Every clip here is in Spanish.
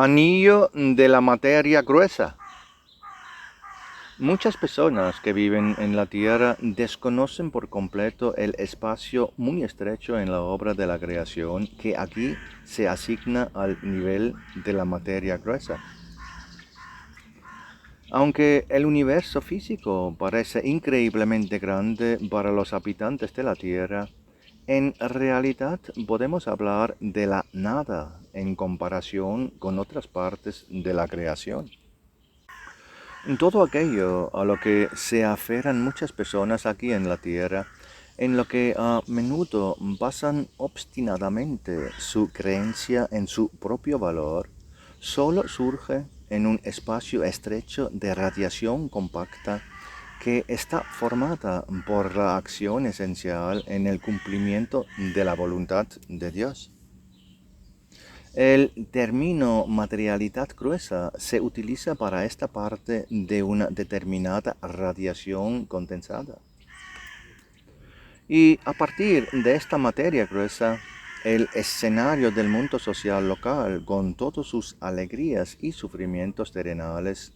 Anillo de la materia gruesa. Muchas personas que viven en la Tierra desconocen por completo el espacio muy estrecho en la obra de la creación que aquí se asigna al nivel de la materia gruesa. Aunque el universo físico parece increíblemente grande para los habitantes de la Tierra, en realidad podemos hablar de la nada en comparación con otras partes de la creación. Todo aquello a lo que se aferran muchas personas aquí en la Tierra, en lo que a menudo basan obstinadamente su creencia en su propio valor, solo surge en un espacio estrecho de radiación compacta que está formada por la acción esencial en el cumplimiento de la voluntad de Dios. El término materialidad gruesa se utiliza para esta parte de una determinada radiación condensada. Y a partir de esta materia gruesa, el escenario del mundo social local, con todas sus alegrías y sufrimientos terrenales,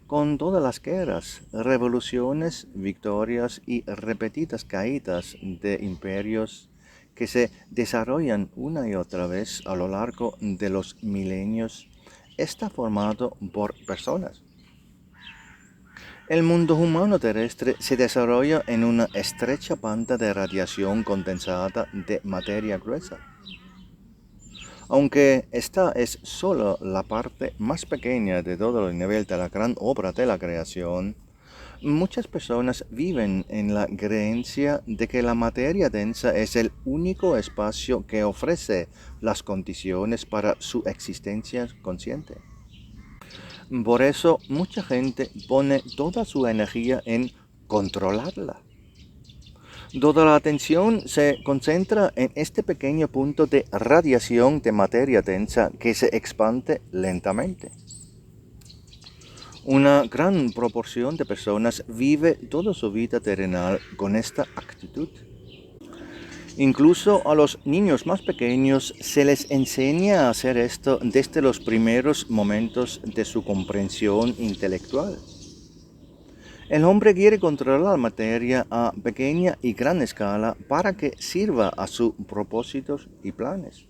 con todas las guerras, revoluciones, victorias y repetidas caídas de imperios que se desarrollan una y otra vez a lo largo de los milenios, está formado por personas. El mundo humano terrestre se desarrolla en una estrecha banda de radiación condensada de materia gruesa. Aunque esta es solo la parte más pequeña de todo el nivel de la gran obra de la creación, muchas personas viven en la creencia de que la materia densa es el único espacio que ofrece las condiciones para su existencia consciente. Por eso mucha gente pone toda su energía en controlarla. Toda la atención se concentra en este pequeño punto de radiación de materia densa que se expande lentamente. Una gran proporción de personas vive toda su vida terrenal con esta actitud. Incluso a los niños más pequeños se les enseña a hacer esto desde los primeros momentos de su comprensión intelectual. El hombre quiere controlar la materia a pequeña y gran escala para que sirva a sus propósitos y planes.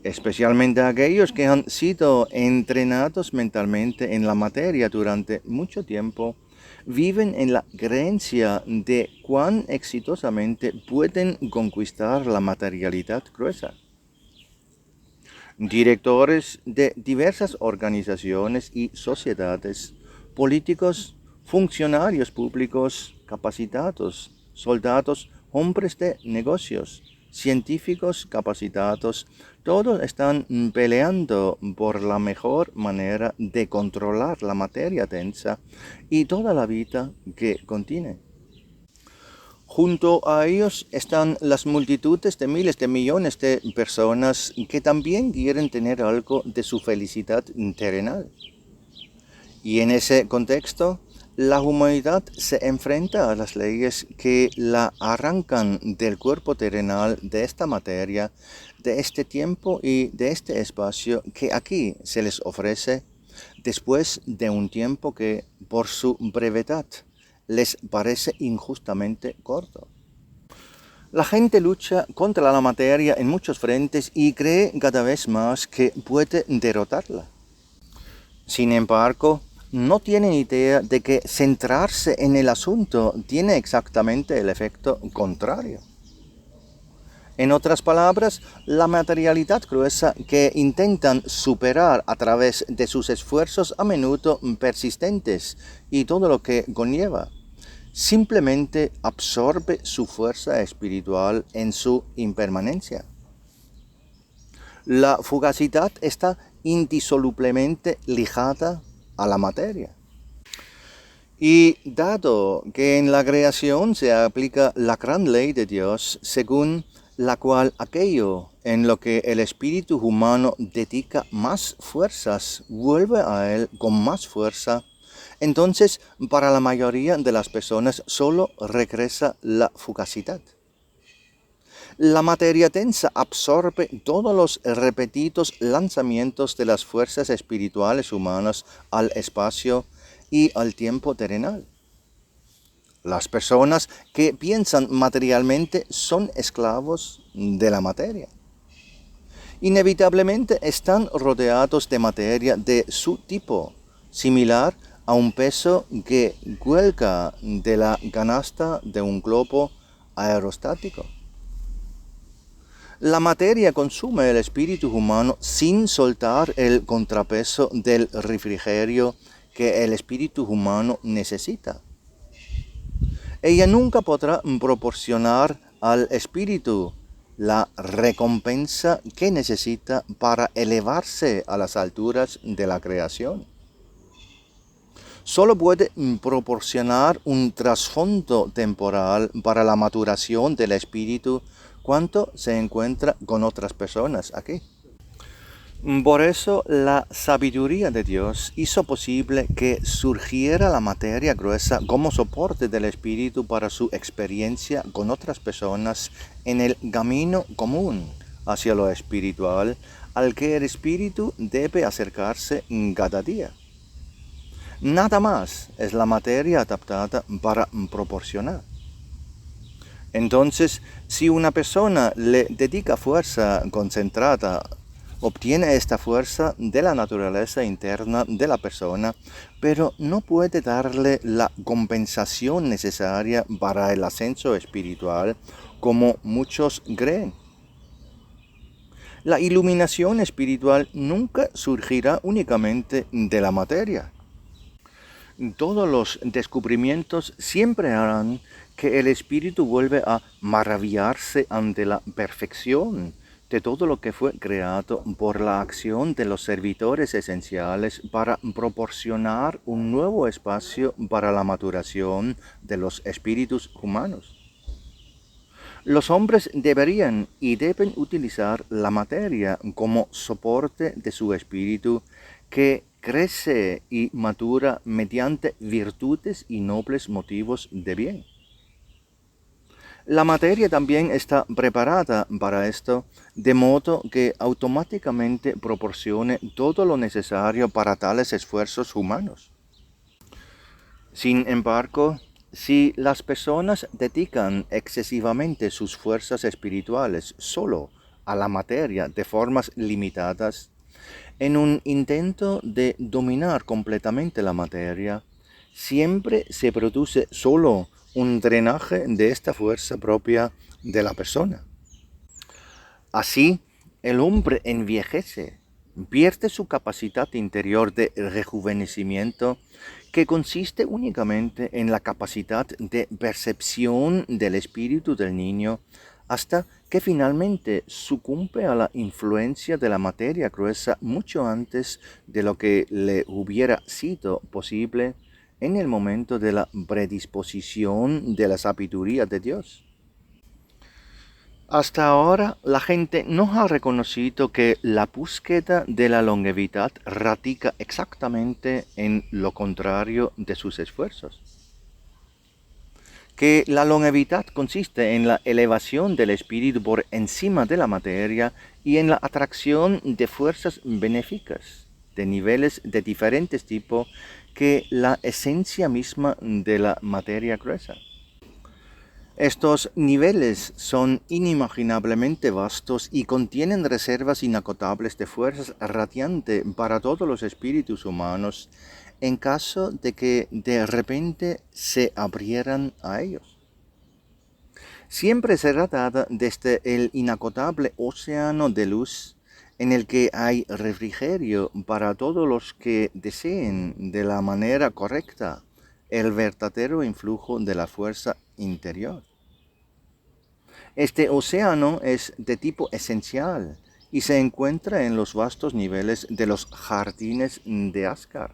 Especialmente aquellos que han sido entrenados mentalmente en la materia durante mucho tiempo, viven en la creencia de cuán exitosamente pueden conquistar la materialidad gruesa. Directores de diversas organizaciones y sociedades, políticos, funcionarios públicos capacitados, soldados, hombres de negocios, científicos capacitados, todos están peleando por la mejor manera de controlar la materia densa y toda la vida que contiene. Junto a ellos están las multitudes de miles de millones de personas que también quieren tener algo de su felicidad terrenal. Y en ese contexto, la humanidad se enfrenta a las leyes que la arrancan del cuerpo terrenal de esta materia, de este tiempo y de este espacio que aquí se les ofrece después de un tiempo que, por su brevedad, les parece injustamente corto. La gente lucha contra la materia en muchos frentes y cree cada vez más que puede derrotarla. Sin embargo, no tienen idea de que centrarse en el asunto tiene exactamente el efecto contrario. En otras palabras, la materialidad gruesa que intentan superar a través de sus esfuerzos a menudo persistentes y todo lo que conlleva, simplemente absorbe su fuerza espiritual en su impermanencia. La fugacidad está indisolublemente ligada a la materia. Y dado que en la creación se aplica la gran ley de Dios, según la cual aquello en lo que el espíritu humano dedica más fuerzas vuelve a él con más fuerza, entonces para la mayoría de las personas solo regresa la fugacidad. La materia densa absorbe todos los repetidos lanzamientos de las fuerzas espirituales humanas al espacio y al tiempo terrenal. Las personas que piensan materialmente son esclavos de la materia. Inevitablemente están rodeados de materia de su tipo, similar a un peso que cuelga de la canasta de un globo aerostático. La materia consume el espíritu humano sin soltar el contrapeso del refrigerio que el espíritu humano necesita. Ella nunca podrá proporcionar al espíritu la recompensa que necesita para elevarse a las alturas de la creación. Solo puede proporcionar un trasfondo temporal para la maduración del espíritu cuando se encuentra con otras personas aquí. Por eso la sabiduría de Dios hizo posible que surgiera la materia gruesa como soporte del espíritu para su experiencia con otras personas en el camino común hacia lo espiritual al que el espíritu debe acercarse cada día. Nada más es la materia adaptada para proporcionar. Entonces, si una persona le dedica fuerza concentrada, obtiene esta fuerza de la naturaleza interna de la persona, pero no puede darle la compensación necesaria para el ascenso espiritual, como muchos creen. La iluminación espiritual nunca surgirá únicamente de la materia. Todos los descubrimientos siempre harán que el espíritu vuelva a maravillarse ante la perfección de todo lo que fue creado por la acción de los servidores esenciales para proporcionar un nuevo espacio para la maduración de los espíritus humanos. Los hombres deberían y deben utilizar la materia como soporte de su espíritu que crece y madura mediante virtudes y nobles motivos de bien. La materia también está preparada para esto, de modo que automáticamente proporcione todo lo necesario para tales esfuerzos humanos. Sin embargo, si las personas dedican excesivamente sus fuerzas espirituales solo a la materia de formas limitadas, en un intento de dominar completamente la materia, siempre se produce solo un drenaje de esta fuerza propia de la persona. Así, el hombre envejece, pierde su capacidad interior de rejuvenecimiento, que consiste únicamente en la capacidad de percepción del espíritu del niño, hasta que finalmente sucumbe a la influencia de la materia gruesa mucho antes de lo que le hubiera sido posible en el momento de la predisposición de la sabiduría de Dios. Hasta ahora la gente no ha reconocido que la búsqueda de la longevidad radica exactamente en lo contrario de sus esfuerzos. Que la longevidad consiste en la elevación del espíritu por encima de la materia y en la atracción de fuerzas benéficas de niveles de diferentes tipos que la esencia misma de la materia gruesa. Estos niveles son inimaginablemente vastos y contienen reservas inagotables de fuerzas radiantes para todos los espíritus humanos en caso de que de repente se abrieran a ellos. Siempre será dada desde el inagotable océano de luz en el que hay refrigerio para todos los que deseen de la manera correcta el verdadero influjo de la fuerza interior. Este océano es de tipo esencial y se encuentra en los vastos niveles de los jardines de Asgard.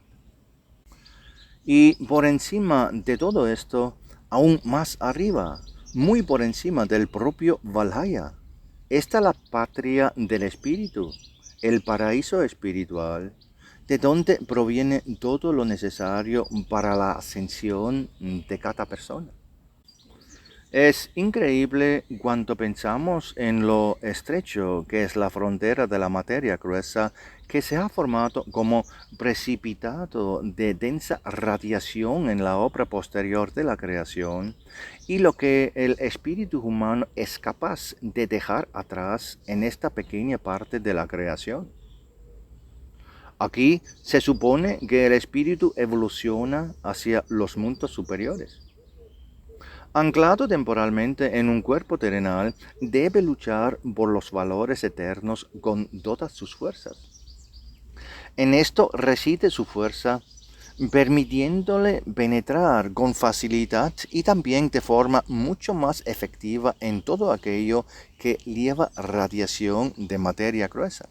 Y por encima de todo esto, aún más arriba, muy por encima del propio Valhalla, está la patria del espíritu, el paraíso espiritual, de donde proviene todo lo necesario para la ascensión de cada persona. Es increíble cuando pensamos en lo estrecho que es la frontera de la materia gruesa que se ha formado como precipitado de densa radiación en la obra posterior de la creación y lo que el espíritu humano es capaz de dejar atrás en esta pequeña parte de la creación. Aquí se supone que el espíritu evoluciona hacia los mundos superiores. Anclado temporalmente en un cuerpo terrenal, debe luchar por los valores eternos con todas sus fuerzas. En esto reside su fuerza, permitiéndole penetrar con facilidad y también de forma mucho más efectiva en todo aquello que lleva radiación de materia gruesa.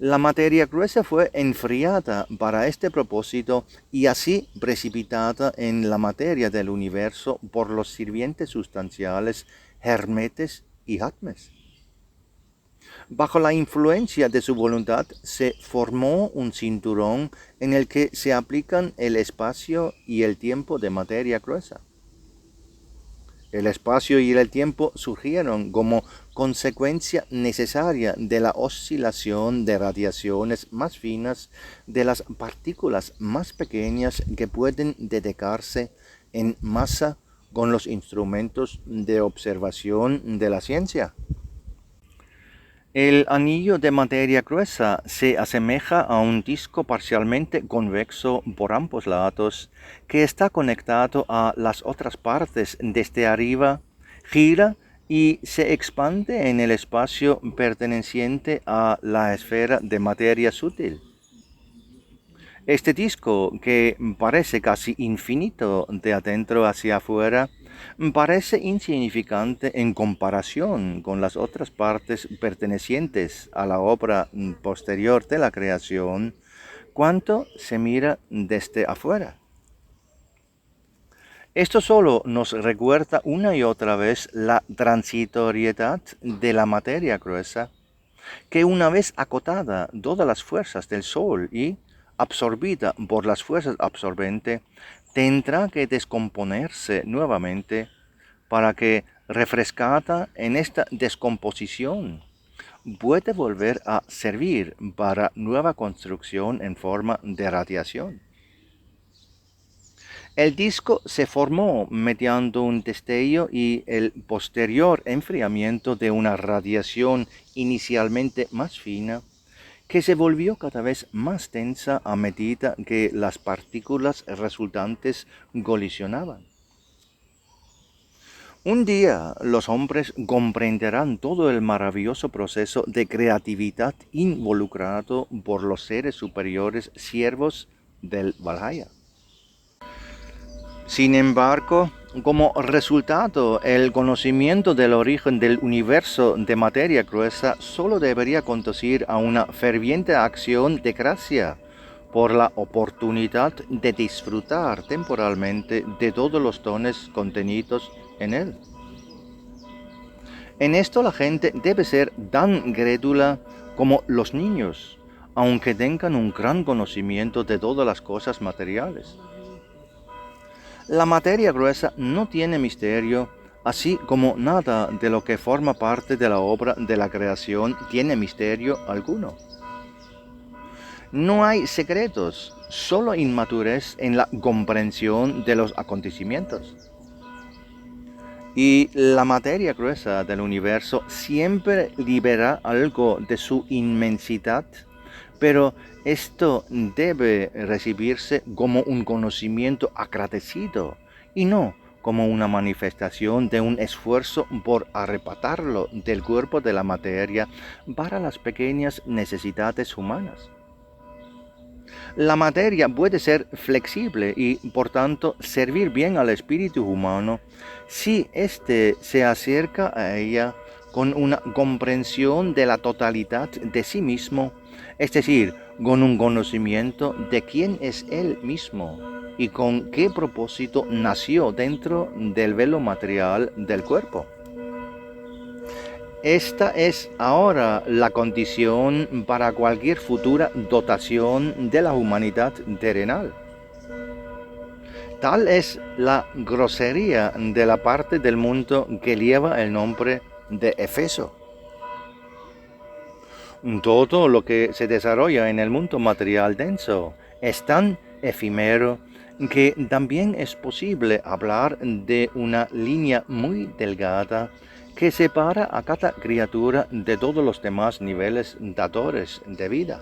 La materia gruesa fue enfriada para este propósito y así precipitada en la materia del universo por los sirvientes sustanciales Hermetes y Atmes. Bajo la influencia de su voluntad se formó un cinturón en el que se aplican el espacio y el tiempo de materia gruesa. El espacio y el tiempo surgieron como consecuencia necesaria de la oscilación de radiaciones más finas de las partículas más pequeñas que pueden detectarse en masa con los instrumentos de observación de la ciencia. El anillo de materia gruesa se asemeja a un disco parcialmente convexo por ambos lados que está conectado a las otras partes desde arriba, gira y se expande en el espacio perteneciente a la esfera de materia sutil. Este disco, que parece casi infinito de adentro hacia afuera, parece insignificante en comparación con las otras partes pertenecientes a la obra posterior de la creación, cuanto se mira desde afuera. Esto solo nos recuerda una y otra vez la transitoriedad de la materia gruesa, que una vez acotada todas las fuerzas del Sol y absorbida por las fuerzas absorbentes, tendrá que descomponerse nuevamente para que, refrescada en esta descomposición, puede volver a servir para nueva construcción en forma de radiación. El disco se formó mediante un destello y el posterior enfriamiento de una radiación inicialmente más fina, que se volvió cada vez más densa a medida que las partículas resultantes colisionaban. Un día los hombres comprenderán todo el maravilloso proceso de creatividad involucrado por los seres superiores siervos del Valhalla. Sin embargo, como resultado, el conocimiento del origen del universo de materia gruesa solo debería conducir a una ferviente acción de gracia por la oportunidad de disfrutar temporalmente de todos los dones contenidos en él. En esto la gente debe ser tan crédula como los niños, aunque tengan un gran conocimiento de todas las cosas materiales. La materia gruesa no tiene misterio, así como nada de lo que forma parte de la obra de la creación tiene misterio alguno. No hay secretos, solo inmadurez en la comprensión de los acontecimientos. Y la materia gruesa del universo siempre libera algo de su inmensidad, pero esto debe recibirse como un conocimiento agradecido y no como una manifestación de un esfuerzo por arrebatarlo del cuerpo de la materia para las pequeñas necesidades humanas. La materia puede ser flexible y, por tanto, servir bien al espíritu humano si éste se acerca a ella con una comprensión de la totalidad de sí mismo, es decir, con un conocimiento de quién es él mismo y con qué propósito nació dentro del velo material del cuerpo. Esta es ahora la condición para cualquier futura dotación de la humanidad terrenal. Tal es la grosería de la parte del mundo que lleva el nombre de Efeso. Todo lo que se desarrolla en el mundo material denso es tan efímero que también es posible hablar de una línea muy delgada que separa a cada criatura de todos los demás niveles dadores de vida.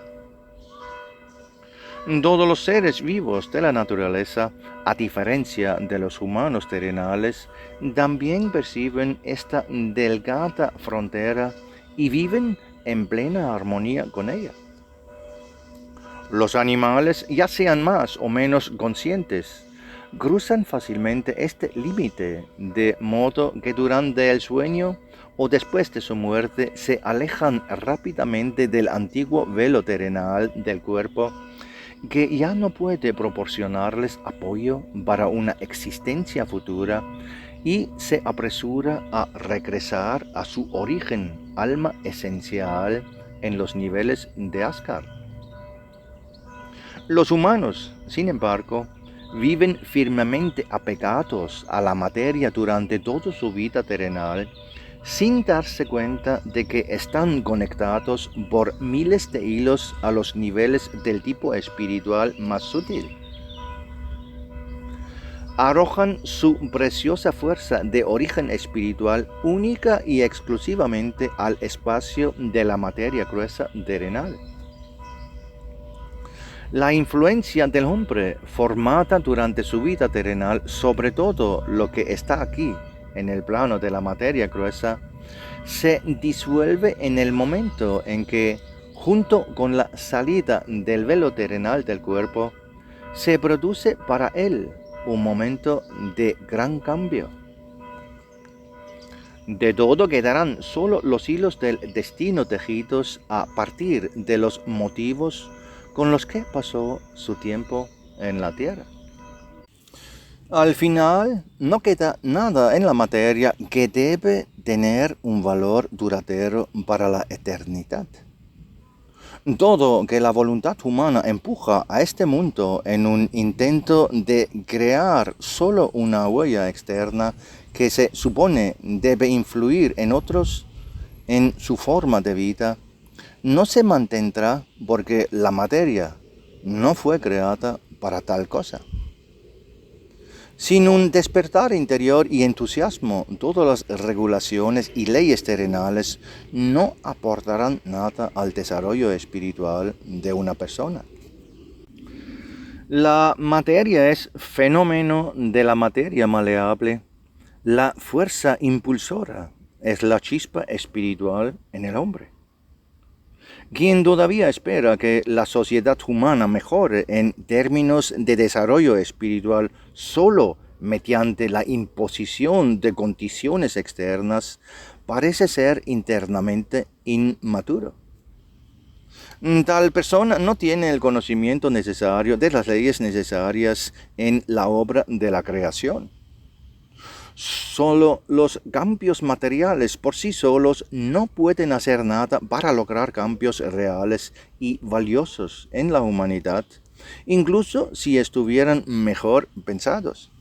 Todos los seres vivos de la naturaleza, a diferencia de los humanos terrenales, también perciben esta delgada frontera y viven en plena armonía con ella. Los animales, ya sean más o menos conscientes, cruzan fácilmente este límite, de modo que durante el sueño o después de su muerte se alejan rápidamente del antiguo velo terrenal del cuerpo, que ya no puede proporcionarles apoyo para una existencia futura, y se apresura a regresar a su origen, alma esencial, en los niveles de Asgard. Los humanos, sin embargo, viven firmemente apegados a la materia durante toda su vida terrenal, sin darse cuenta de que están conectados por miles de hilos a los niveles del tipo espiritual más sutil. Arrojan su preciosa fuerza de origen espiritual única y exclusivamente al espacio de la materia gruesa terrenal. La influencia del hombre formada durante su vida terrenal sobre todo lo que está aquí, en el plano de la materia gruesa, se disuelve en el momento en que, junto con la salida del velo terrenal del cuerpo, se produce para él un momento de gran cambio. De todo quedarán solo los hilos del destino tejidos a partir de los motivos con los que pasó su tiempo en la tierra. Al final, no queda nada en la materia que debe tener un valor duradero para la eternidad. Todo que la voluntad humana empuja a este mundo en un intento de crear solo una huella externa que se supone debe influir en otros en su forma de vida, no se mantendrá porque la materia no fue creada para tal cosa. Sin un despertar interior y entusiasmo, todas las regulaciones y leyes terrenales no aportarán nada al desarrollo espiritual de una persona. La materia es fenómeno de la materia maleable. La fuerza impulsora es la chispa espiritual en el hombre. Quien todavía espera que la sociedad humana mejore en términos de desarrollo espiritual solo mediante la imposición de condiciones externas, parece ser internamente inmaduro. Tal persona no tiene el conocimiento necesario de las leyes necesarias en la obra de la creación. Solo los cambios materiales por sí solos no pueden hacer nada para lograr cambios reales y valiosos en la humanidad, incluso si estuvieran mejor pensados.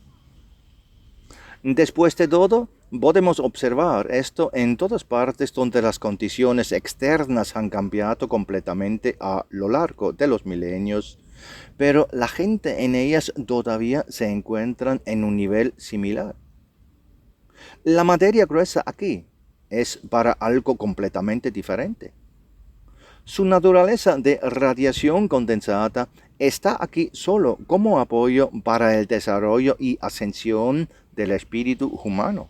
Después de todo, podemos observar esto en todas partes donde las condiciones externas han cambiado completamente a lo largo de los milenios, pero la gente en ellas todavía se encuentran en un nivel similar. La materia gruesa aquí es para algo completamente diferente. Su naturaleza de radiación condensada está aquí solo como apoyo para el desarrollo y ascensión del espíritu humano.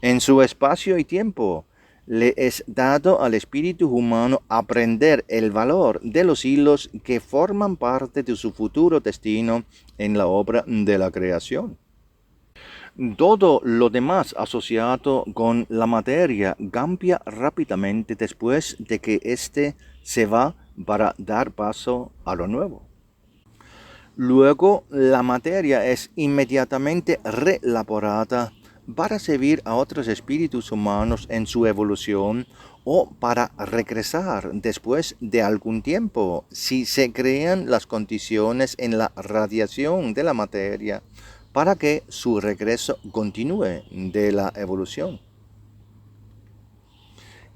En su espacio y tiempo, le es dado al espíritu humano aprender el valor de los hilos que forman parte de su futuro destino en la obra de la creación. Todo lo demás asociado con la materia cambia rápidamente después de que éste se va para dar paso a lo nuevo. Luego la materia es inmediatamente reelaborada para servir a otros espíritus humanos en su evolución o para regresar después de algún tiempo, si se crean las condiciones en la radiación de la materia para que su regreso continúe de la evolución.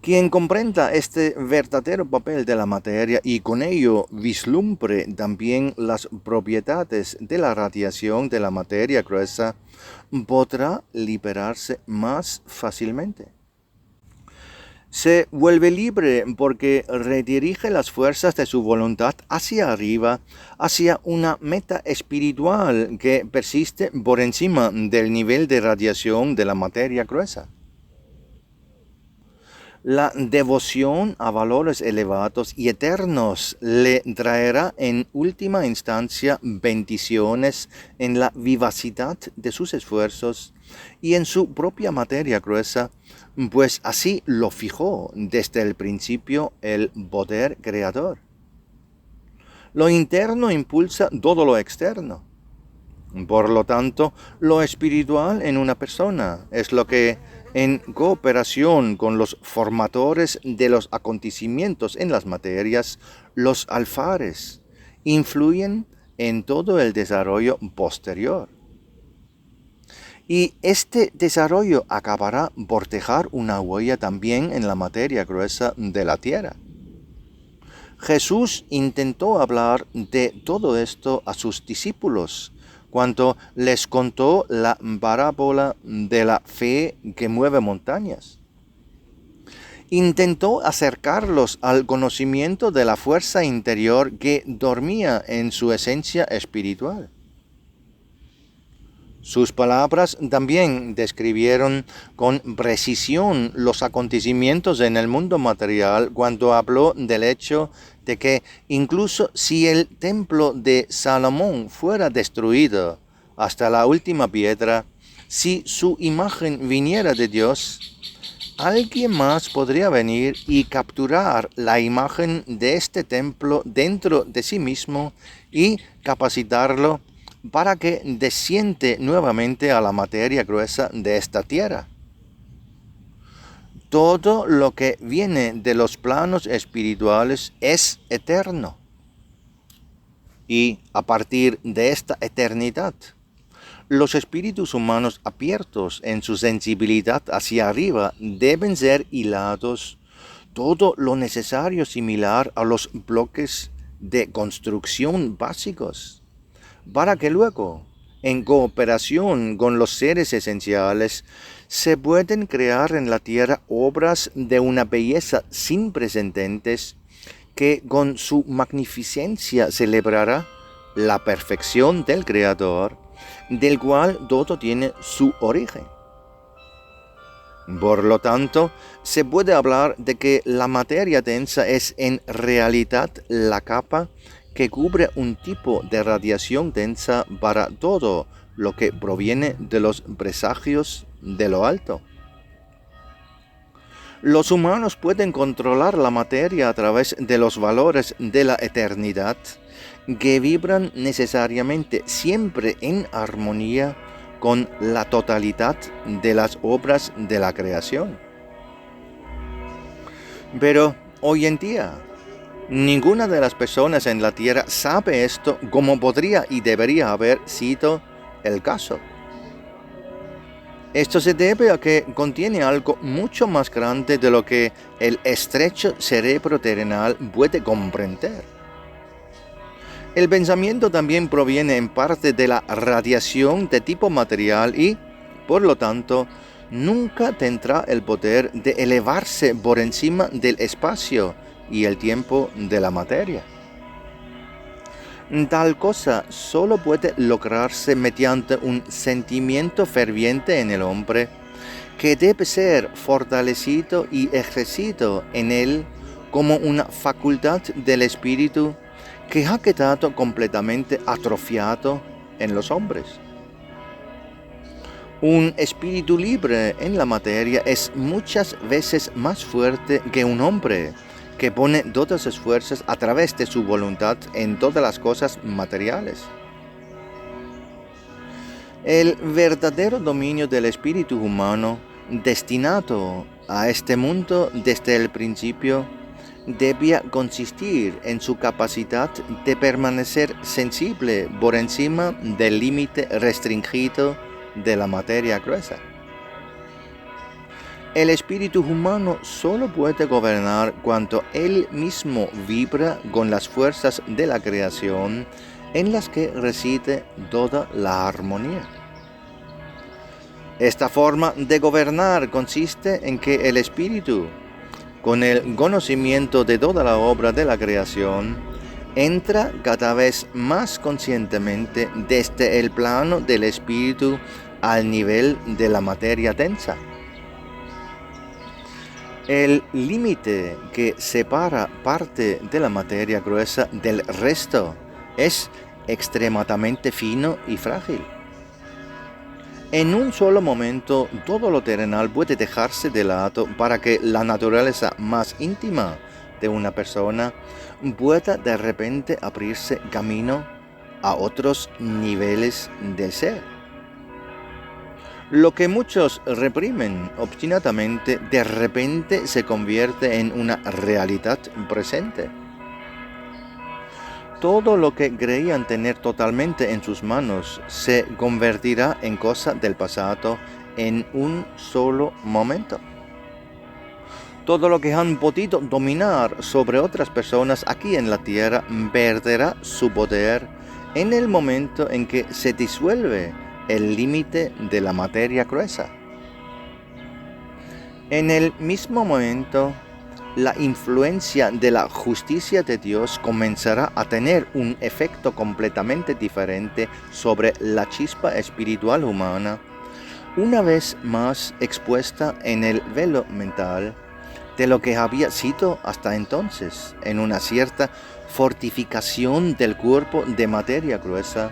Quien comprenda este verdadero papel de la materia y con ello vislumbre también las propiedades de la radiación de la materia gruesa, podrá liberarse más fácilmente. Se vuelve libre porque redirige las fuerzas de su voluntad hacia arriba, hacia una meta espiritual que persiste por encima del nivel de radiación de la materia gruesa. La devoción a valores elevados y eternos le traerá en última instancia bendiciones en la vivacidad de sus esfuerzos y en su propia materia gruesa, pues así lo fijó desde el principio el poder creador. Lo interno impulsa todo lo externo. Por lo tanto, lo espiritual en una persona es lo que, en cooperación con los formadores de los acontecimientos en las materias, los alfares, influyen en todo el desarrollo posterior. Y este desarrollo acabará por dejar una huella también en la materia gruesa de la tierra. Jesús intentó hablar de todo esto a sus discípulos cuando les contó la parábola de la fe que mueve montañas. Intentó acercarlos al conocimiento de la fuerza interior que dormía en su esencia espiritual. Sus palabras también describieron con precisión los acontecimientos en el mundo material cuando habló del hecho de que incluso si el templo de Salomón fuera destruido hasta la última piedra, si su imagen viniera de Dios, alguien más podría venir y capturar la imagen de este templo dentro de sí mismo y capacitarlo para que desciende nuevamente a la materia gruesa de esta tierra. Todo lo que viene de los planos espirituales es eterno. Y a partir de esta eternidad, los espíritus humanos abiertos en su sensibilidad hacia arriba deben ser hilados todo lo necesario similar a los bloques de construcción básicos, para que luego, en cooperación con los seres esenciales, se pueden crear en la tierra obras de una belleza sin precedentes que con su magnificencia celebrará la perfección del Creador, del cual todo tiene su origen. Por lo tanto, se puede hablar de que la materia densa es en realidad la capa que cubre un tipo de radiación densa para todo lo que proviene de los presagios de lo alto. Los humanos pueden controlar la materia a través de los valores de la eternidad, que vibran necesariamente siempre en armonía con la totalidad de las obras de la creación. Pero hoy en día, ninguna de las personas en la Tierra sabe esto como podría y debería haber sido el caso. Esto se debe a que contiene algo mucho más grande de lo que el estrecho cerebro terrenal puede comprender. El pensamiento también proviene en parte de la radiación de tipo material y, por lo tanto, nunca tendrá el poder de elevarse por encima del espacio y el tiempo de la materia. Tal cosa solo puede lograrse mediante un sentimiento ferviente en el hombre, que debe ser fortalecido y ejercido en él como una facultad del espíritu que ha quedado completamente atrofiado en los hombres. Un espíritu libre en la materia es muchas veces más fuerte que un hombre que pone todas sus fuerzas a través de su voluntad en todas las cosas materiales. El verdadero dominio del espíritu humano, destinado a este mundo desde el principio, debía consistir en su capacidad de permanecer sensible por encima del límite restringido de la materia gruesa. El espíritu humano solo puede gobernar cuando él mismo vibra con las fuerzas de la creación en las que reside toda la armonía. Esta forma de gobernar consiste en que el espíritu, con el conocimiento de toda la obra de la creación, entra cada vez más conscientemente desde el plano del espíritu al nivel de la materia densa. El límite que separa parte de la materia gruesa del resto es extremadamente fino y frágil. En un solo momento, todo lo terrenal puede dejarse de lado para que la naturaleza más íntima de una persona pueda de repente abrirse camino a otros niveles del ser. Lo que muchos reprimen obstinadamente de repente se convierte en una realidad presente. Todo lo que creían tener totalmente en sus manos se convertirá en cosa del pasado en un solo momento. Todo lo que han podido dominar sobre otras personas aquí en la tierra perderá su poder en el momento en que se disuelve el límite de la materia gruesa. En el mismo momento, la influencia de la justicia de Dios comenzará a tener un efecto completamente diferente sobre la chispa espiritual humana, una vez más expuesta en el velo mental de lo que había sido hasta entonces, en una cierta fortificación del cuerpo de materia gruesa,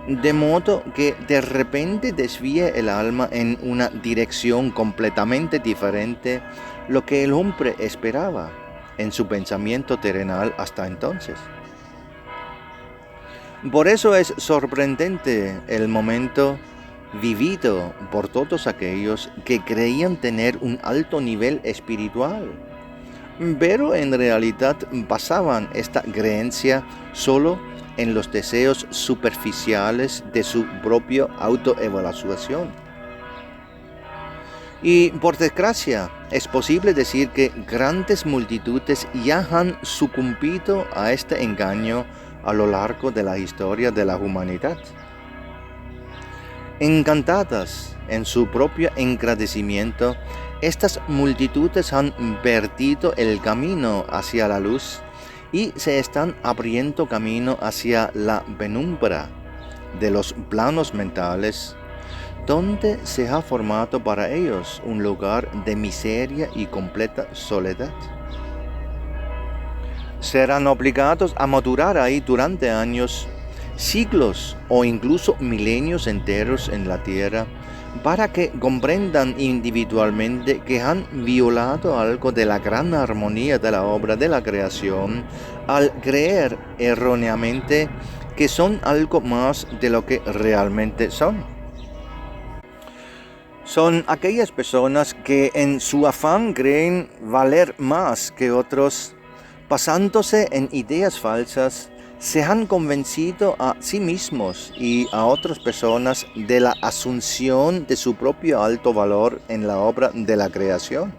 de modo que de repente desvíe el alma en una dirección completamente diferente lo que el hombre esperaba en su pensamiento terrenal hasta entonces. Por eso es sorprendente el momento vivido por todos aquellos que creían tener un alto nivel espiritual, pero en realidad basaban esta creencia solo en los deseos superficiales de su propia autoevaluación. Y por desgracia, es posible decir que grandes multitudes ya han sucumbido a este engaño a lo largo de la historia de la humanidad. Encantadas en su propio engrandecimiento, estas multitudes han perdido el camino hacia la luz y se están abriendo camino hacia la penumbra de los planos mentales, donde se ha formado para ellos un lugar de miseria y completa soledad. Serán obligados a madurar ahí durante años, siglos o incluso milenios enteros en la tierra, para que comprendan individualmente que han violado algo de la gran armonía de la obra de la creación al creer erróneamente que son algo más de lo que realmente son. Son aquellas personas que en su afán creen valer más que otros, basándose en ideas falsas, se han convencido a sí mismos y a otras personas de la asunción de su propio alto valor en la obra de la creación.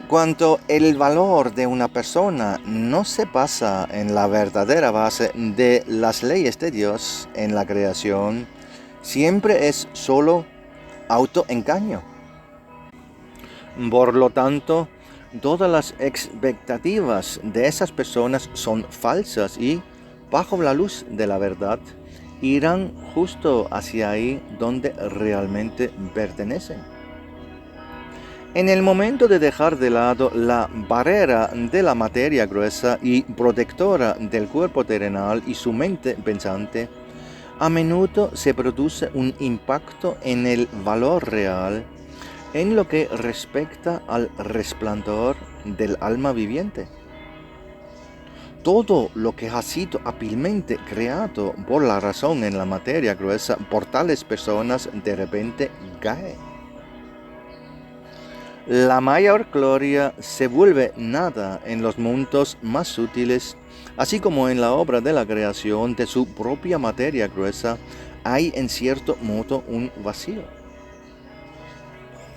Cuando el valor de una persona no se basa en la verdadera base de las leyes de Dios en la creación, siempre es solo autoengaño. Por lo tanto, todas las expectativas de esas personas son falsas y, bajo la luz de la verdad, irán justo hacia ahí donde realmente pertenecen. En el momento de dejar de lado la barrera de la materia gruesa y protectora del cuerpo terrenal y su mente pensante, a menudo se produce un impacto en el valor real en lo que respecta al resplandor del alma viviente. todo lo que ha sido hábilmente creado por la razón en la materia gruesa por tales personas de repente cae. La mayor gloria se vuelve nada en los mundos más sutiles, así como en la obra de la creación de su propia materia gruesa hay en cierto modo un vacío.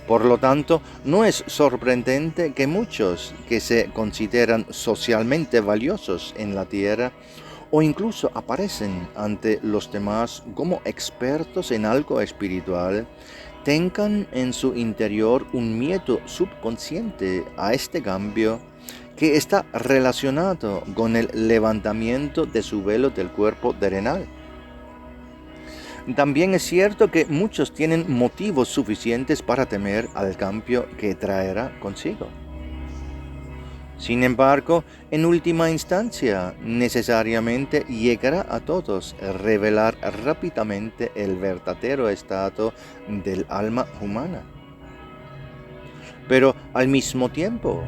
Por lo tanto, no es sorprendente que muchos que se consideran socialmente valiosos en la tierra o incluso aparecen ante los demás como expertos en algo espiritual, tengan en su interior un miedo subconsciente a este cambio que está relacionado con el levantamiento de su velo del cuerpo terrenal. También es cierto que muchos tienen motivos suficientes para temer al cambio que traerá consigo. Sin embargo, en última instancia, necesariamente llegará a todos revelar rápidamente el verdadero estado del alma humana. Pero al mismo tiempo,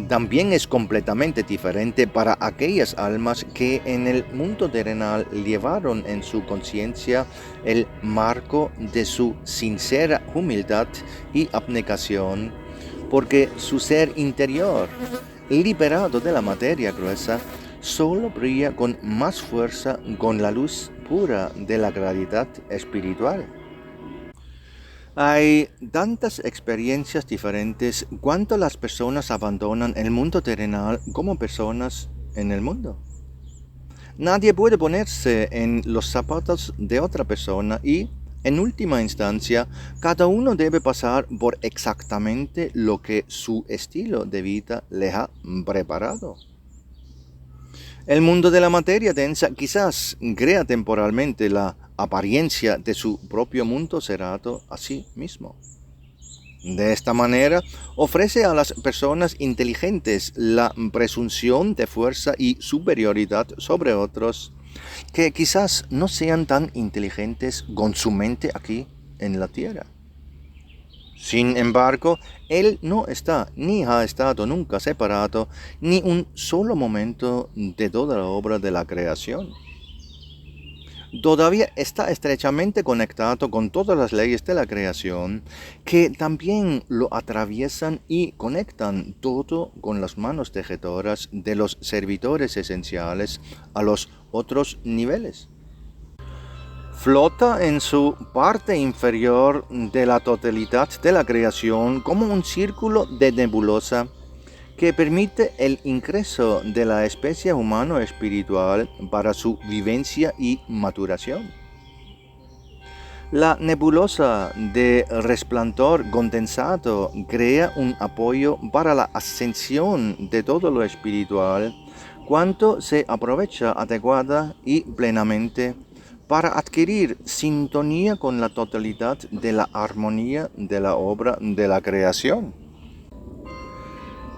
también es completamente diferente para aquellas almas que en el mundo terrenal llevaron en su conciencia el marco de su sincera humildad y abnegación, porque su ser interior, liberado de la materia gruesa, solo brilla con más fuerza con la luz pura de la claridad espiritual. Hay tantas experiencias diferentes cuanto las personas abandonan el mundo terrenal como personas en el mundo. Nadie puede ponerse en los zapatos de otra persona y, en última instancia, cada uno debe pasar por exactamente lo que su estilo de vida le ha preparado. El mundo de la materia densa quizás crea temporalmente la apariencia de su propio mundo cerrado a sí mismo. De esta manera, ofrece a las personas inteligentes la presunción de fuerza y superioridad sobre otros, que quizás no sean tan inteligentes con su mente aquí en la tierra. Sin embargo, Él no está ni ha estado nunca separado ni un solo momento de toda la obra de la creación. Todavía está estrechamente conectado con todas las leyes de la creación que también lo atraviesan y conectan todo con las manos tejedoras de los servidores esenciales a los otros niveles. Flota en su parte inferior de la totalidad de la creación como un círculo de nebulosa que permite el ingreso de la especie humano-espiritual para su vivencia y maturación. La nebulosa de resplandor condensado crea un apoyo para la ascensión de todo lo espiritual, cuanto se aprovecha adecuada y plenamente para adquirir sintonía con la totalidad de la armonía de la obra de la creación.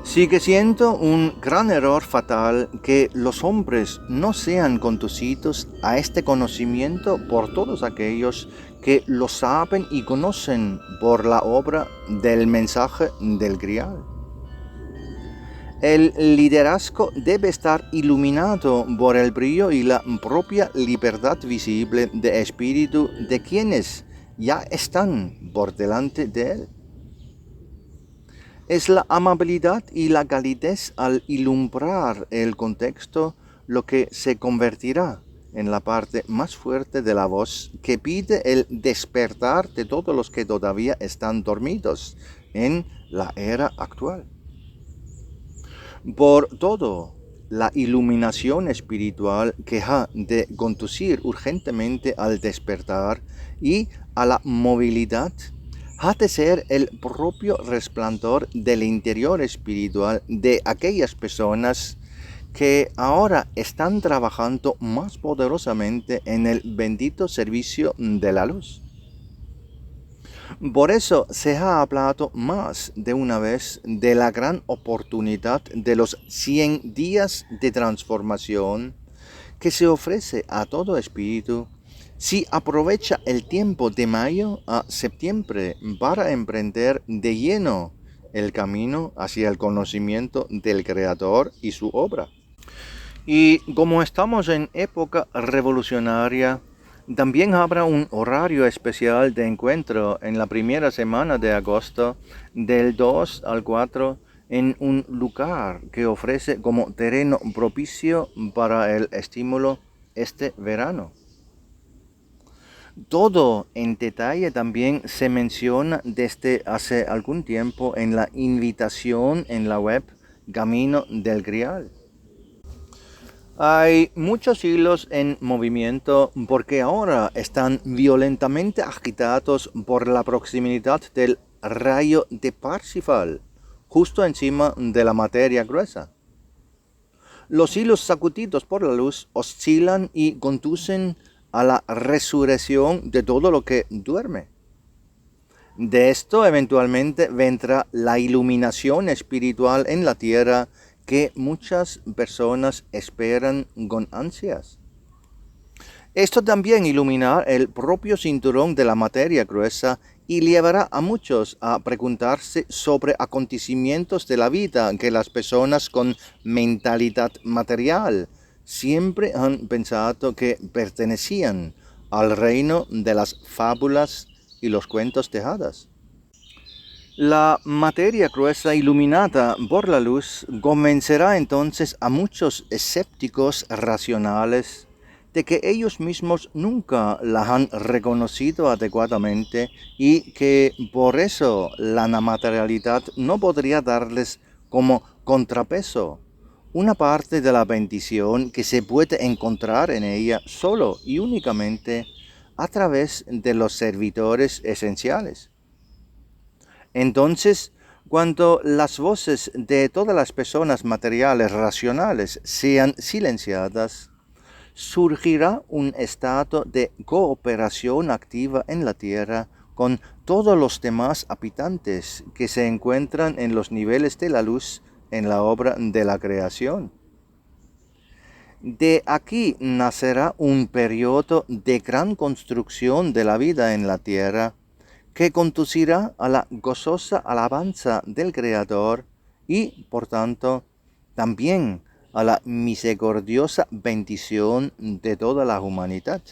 Sigue siendo un gran error fatal que los hombres no sean conducidos a este conocimiento por todos aquellos que lo saben y conocen por la obra del mensaje del Grial. El liderazgo debe estar iluminado por el brillo y la propia libertad visible de espíritu de quienes ya están por delante de él. Es la amabilidad y la calidez al ilumbrar el contexto lo que se convertirá en la parte más fuerte de la voz que pide el despertar de todos los que todavía están dormidos en la era actual. Por todo, la iluminación espiritual que ha de conducir urgentemente al despertar y a la movilidad ha de ser el propio resplandor del interior espiritual de aquellas personas que ahora están trabajando más poderosamente en el bendito servicio de la luz. Por eso se ha hablado más de una vez de la gran oportunidad de los 100 días de transformación que se ofrece a todo espíritu si aprovecha el tiempo de mayo a septiembre para emprender de lleno el camino hacia el conocimiento del Creador y su obra. Y como estamos en época revolucionaria, también habrá un horario especial de encuentro en la primera semana de agosto, del 2 al 4, en un lugar que ofrece como terreno propicio para el estímulo este verano. Todo en detalle también se menciona desde hace algún tiempo en la invitación en la web Camino del Grial. Hay muchos hilos en movimiento porque ahora están violentamente agitados por la proximidad del rayo de Parsifal, justo encima de la materia gruesa. Los hilos sacudidos por la luz oscilan y conducen a la resurrección de todo lo que duerme. De esto eventualmente vendrá la iluminación espiritual en la tierra que muchas personas esperan con ansias. Esto también iluminará el propio cinturón de la materia gruesa y llevará a muchos a preguntarse sobre acontecimientos de la vida que las personas con mentalidad material siempre han pensado que pertenecían al reino de las fábulas y los cuentos de hadas. La materia gruesa iluminada por la luz convencerá entonces a muchos escépticos racionales de que ellos mismos nunca la han reconocido adecuadamente y que por eso la materialidad no podría darles como contrapeso una parte de la bendición que se puede encontrar en ella solo y únicamente a través de los servidores esenciales. Entonces, cuando las voces de todas las personas materiales racionales sean silenciadas, surgirá un estado de cooperación activa en la tierra con todos los demás habitantes que se encuentran en los niveles de la luz en la obra de la creación. De aquí nacerá un periodo de gran construcción de la vida en la tierra, que conducirá a la gozosa alabanza del Creador y, por tanto, también a la misericordiosa bendición de toda la humanidad.